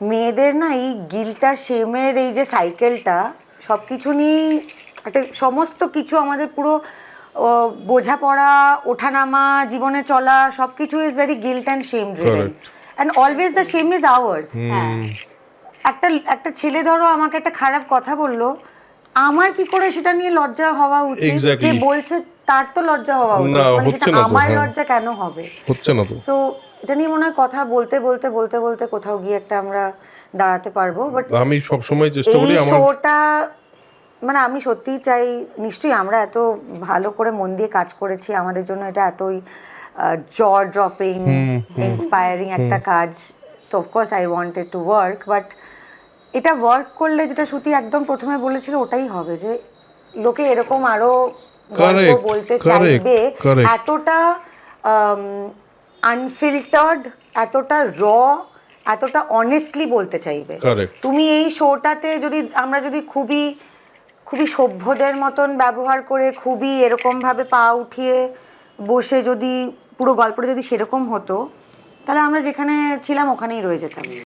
মেয়েদের না এই গিল্ট আর শেমের এই যে সাইকেলটা সব কিছু নিয়েই একটা সমস্ত কিছু আমাদের পুরো বোঝাপড়া ওঠানামা জীবনে চলা সব কিছু is very guilt and shame driven and always the shame is ours. একটা একটা ছেলে ধরো আমাকে একটা খারাপ কথা বললো, আমার কি করে সেটা নিয়ে লজ্জা হওয়া উচিত? যে বলছে তার তো লজ্জা হওয়া উচিত, মানে সেটা আমার লজ্জা কেন হবে? হচ্ছে না তো। তো এটা নিয়ে মনে হয় কথা বলতে বলতে বলতে বলতে কোথাও গিয়ে একটা আমরা দাঁড়াতে পারবো। বাট আমি সবসময় চেষ্টা করি এই শোটা, মানে আমি সত্যিই চাই, নিশ্চয়ই আমরা এত ভালো করে মন দিয়ে কাজ করেছি, আমাদের জন্য এটা এতই জ ড্রপিং ইন্সপায়ারিং একটা কাজ, তো of course I wanted to work, but এটা ওয়ার্ক করলে যেটা শ্রুতি একদম প্রথমে বলেছিল ওটাই হবে, যে লোকে এরকম আরো গল্প বলতে চাইবে, এতটা আনফিল্টার্ড, এতটা র, এতটা অনেস্টলি বলতে চাইবে। তুমি এই শোটাতে যদি আমরা যদি খুবই খুবই সভ্যদের মতন ব্যবহার করে খুবই এরকম ভাবে পা উঠিয়ে বসে যদি পুরো গল্পটা যদি সেরকম হতো, তাহলে আমরা যেখানে ছিলাম ওখানেই রয়ে যেতাম।